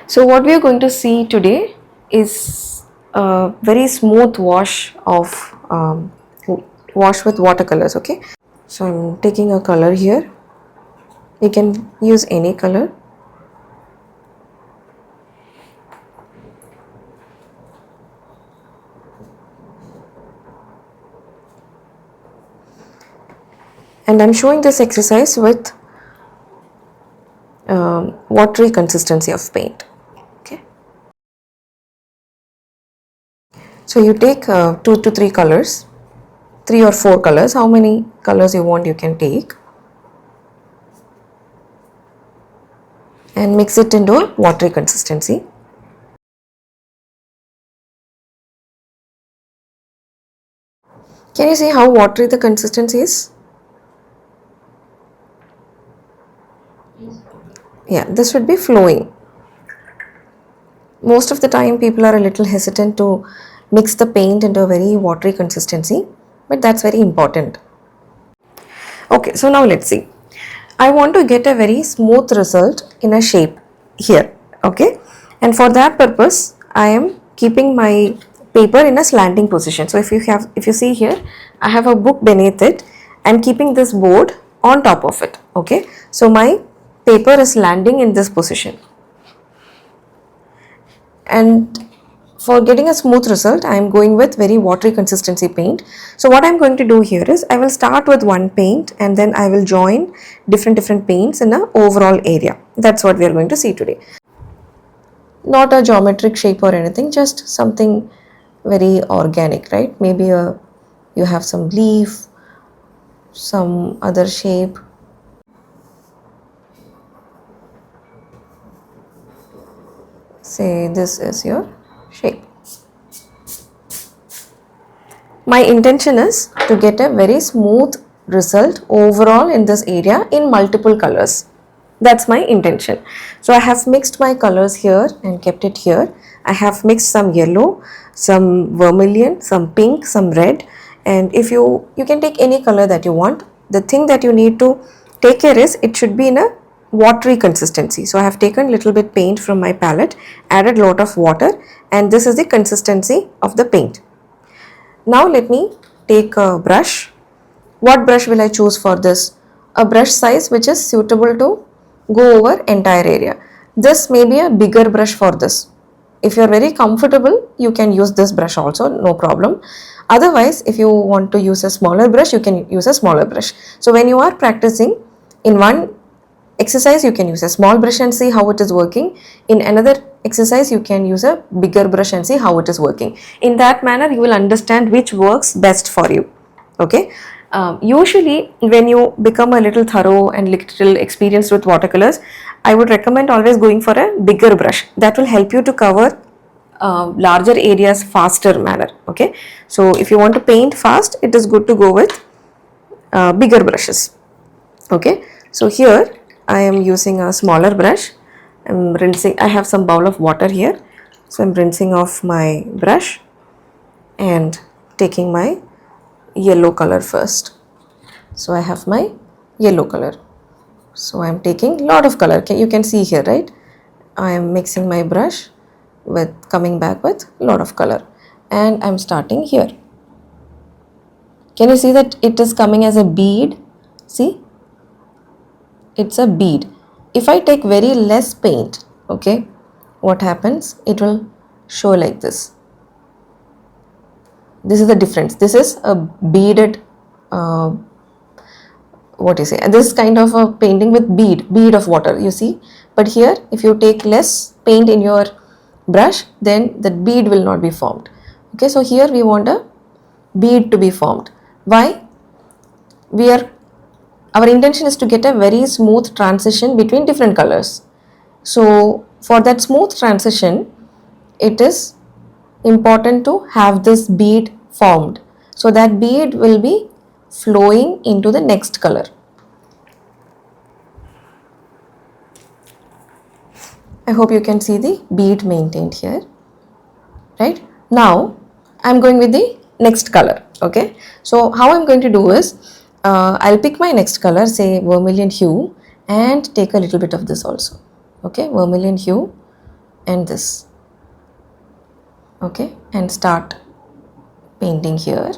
So what we are going to see today is a very smooth wash of wash with watercolors. Okay, so I'm taking a color here. You can use any color. And I'm showing this exercise with watery consistency of paint. Okay, so you take 2 to 3 colors, 3 or 4 colors. How many colors you want, you can take, and mix it into a watery consistency. Can you see how watery the consistency is? Yeah, this should be flowing. Most of the time people are a little hesitant to mix the paint into a very watery consistency, but that's very important. Okay, so now let's see. I want to get a very smooth result in a shape here. Okay, and for that purpose I am keeping my paper in a slanting position. So if you see here, I have a book beneath it and keeping this board on top of it. Okay, so my paper is landing in this position, and for getting a smooth result I am going with very watery consistency paint. So what I am going to do here is I will start with one paint and then I will join different paints in an overall area. That's what we are going to see today. Not a geometric shape or anything, just something very organic, right? Maybe you have some leaf, some other shape. Say this is your shape. My intention is to get a very smooth result overall in this area in multiple colors. That's my intention. So I have mixed my colors here and kept it here. I have mixed some yellow, some vermilion, some pink, some red, and if you can take any color that you want. The thing that you need to take care is it should be in a watery consistency. So I have taken little bit paint from my palette, added lot of water, and this is the consistency of the paint. Now let me take a brush. What brush will I choose for this? A brush size which is suitable to go over entire area. This may be a bigger brush for this. If you are very comfortable, you can use this brush also, no problem. Otherwise, if you want to use a smaller brush, you can use a smaller brush. So when you are practicing in one exercise, you can use a small brush and see how it is working. In another exercise, you can use a bigger brush and see how it is working. In that manner, you will understand which works best for you. Okay. Usually when you become a little thorough and little experienced with watercolors, I would recommend always going for a bigger brush. That will help you to cover larger areas faster manner. Okay, so if you want to paint fast, it is good to go with bigger brushes. Okay, so here I am using a smaller brush. I'm rinsing. I have some bowl of water here, so I'm rinsing off my brush and taking my yellow color first. So I have my yellow color. So I am taking lot of color. You can see here, right? I am mixing my brush with coming back with lot of color, and I'm starting here. Can you see that it is coming as a bead? See, it's a bead. If I take very less paint, okay, what happens? It will show like this. This is the difference. This is a beaded what you say, this is kind of a painting with bead of water, you see. But here if you take less paint in your brush, then the bead will not be formed. Okay, so here we want a bead to be formed. Why? Our intention is to get a very smooth transition between different colors. So for that smooth transition, it is important to have this bead formed. So that bead will be flowing into the next color. I hope you can see the bead maintained here. Right? Now I'm going with the next color. Okay. So how I'm going to do is I'll pick my next color, say vermilion hue, and take a little bit of this also. Okay, vermilion hue, and this. Okay, and start painting here.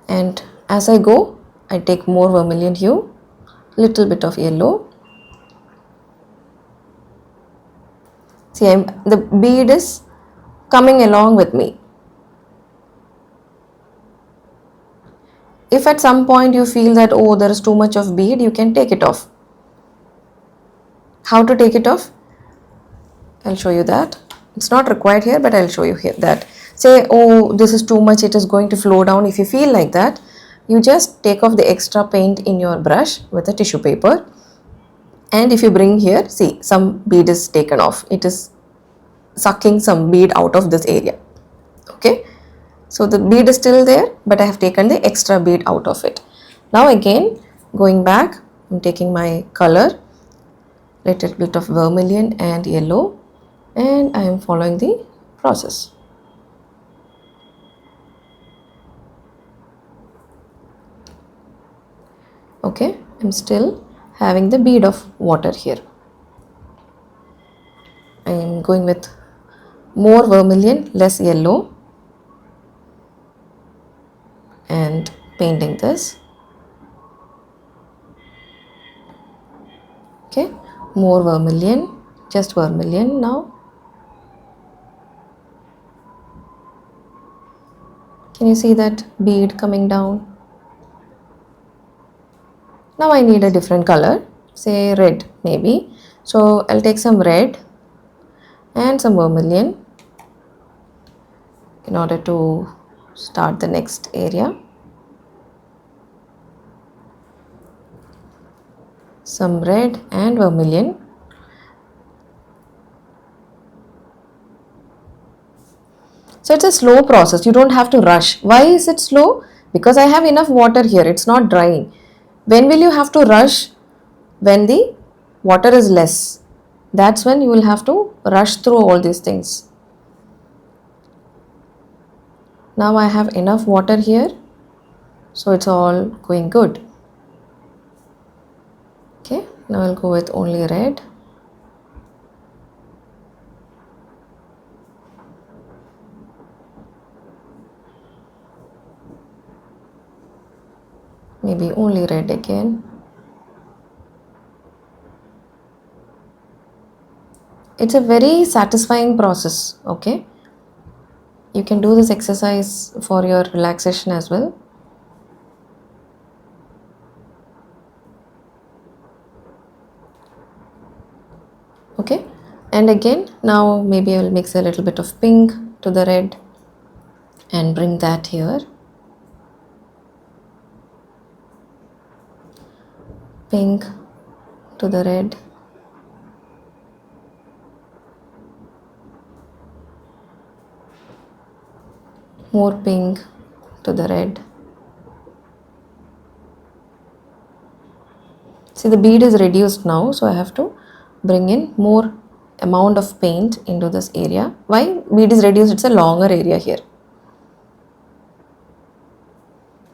And as I go, I take more vermilion hue, little bit of yellow. See, the bead is coming along with me. If at some point you feel that, oh, there is too much of bead, you can take it off. How to take it off? I'll show you that. It's not required here, but I'll show you here that. Say, oh, this is too much, it is going to flow down. If you feel like that, you just take off the extra paint in your brush with a tissue paper. And if you bring here, see, some bead is taken off. It is sucking some bead out of this area. Okay. So the bead is still there, but I have taken the extra bead out of it. Now again, going back, I'm taking my color, little bit of vermilion and yellow, and I am following the process. Okay, I'm still having the bead of water here. I am going with more vermilion, less yellow, and painting this. Okay, more vermilion, just vermilion now. Can you see that bead coming down? Now I need a different color, say red maybe. So I'll take some red and some vermilion in order to start the next area. Some red and vermilion. So it's a slow process. You don't have to rush. Why is it slow? Because I have enough water here. It's not drying. When will you have to rush? When the water is less. That's when you will have to rush through all these things. Now I have enough water here. So it's all going good. Okay, now I'll go with only red. Maybe only red again. It's a very satisfying process, okay? You can do this exercise for your relaxation as well. Okay, and again, now maybe I will mix a little bit of pink to the red and bring that here. Pink to the red. More pink to the red. See, the bead is reduced now, so I have to bring in more amount of paint into this area. Why bead is reduced? It's a longer area here.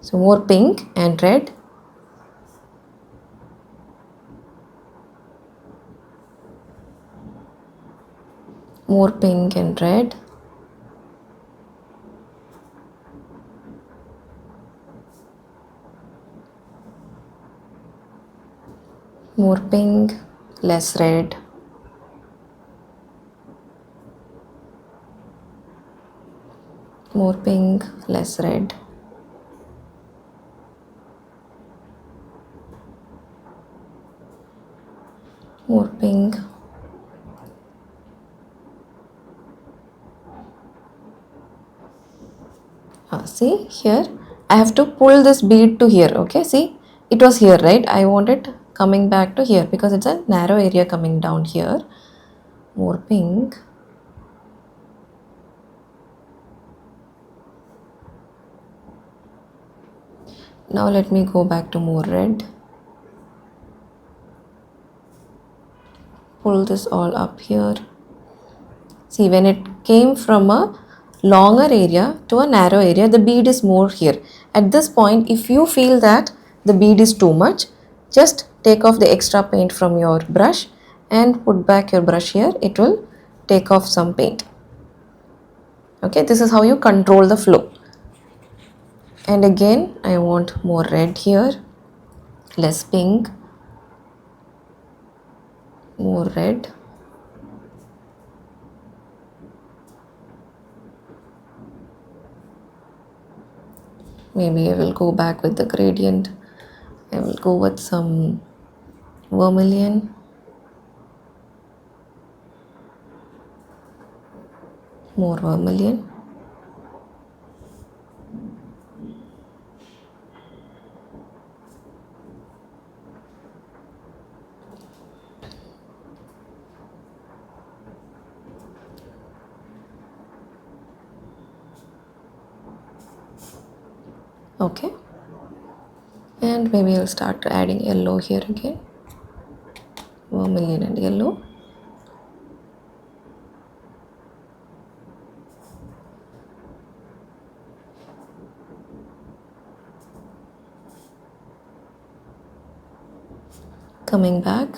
So more pink and red. More pink and red. More pink, less red. More pink, less red. More pink. See here, I have to pull this bead to here. Okay, see, it was here, right? I want it coming back to here because it's a narrow area coming down here. More pink. Now let me go back to more red. Pull this all up here. See, when it came from a longer area to a narrow area, the bead is more here. At this point, if you feel that the bead is too much, just take off the extra paint from your brush and put back your brush here. It will take off some paint. Okay, this is how you control the flow. And again, I want more red here, less pink, more red. Maybe I will go back with the gradient. I will go with some vermilion. More vermilion. Okay, and maybe I'll start adding yellow here again, vermilion and yellow. Coming back,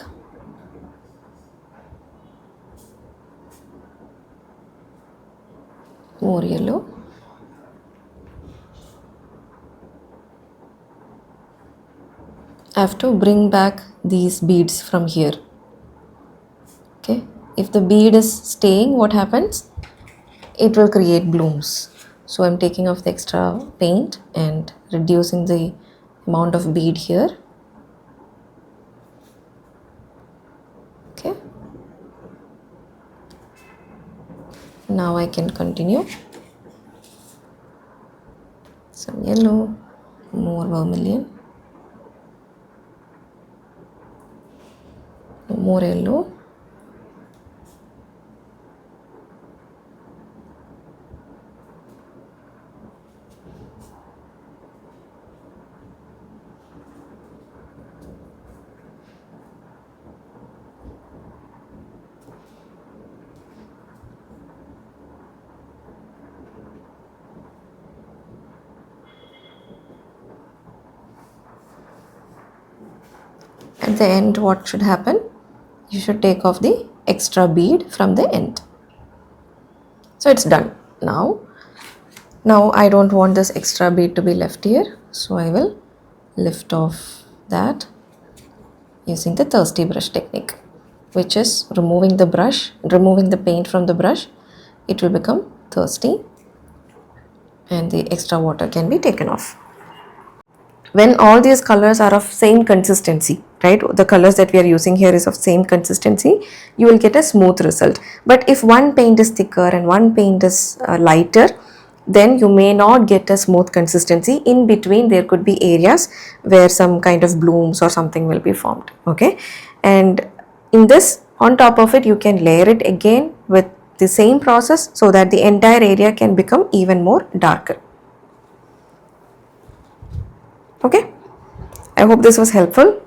more yellow. I have to bring back these beads from here. Okay, if the bead is staying, what happens? It will create blooms. So I'm taking off the extra paint and reducing the amount of bead here. Okay, now I can continue. Some yellow, more vermilion, more yellow, at the end. What should happen? You should take off the extra bead from the end. So it's done. Now I don't want this extra bead to be left here, so I will lift off that using the thirsty brush technique, which is removing the paint from the brush. It will become thirsty and the extra water can be taken off. When all these colors are of same consistency, right, the colors that we are using here is of same consistency, you will get a smooth result. But if one paint is thicker and one paint is lighter, then you may not get a smooth consistency. In between there could be areas where some kind of blooms or something will be formed. Okay, and in this, on top of it, you can layer it again with the same process so that the entire area can become even more darker. Okay, I hope this was helpful.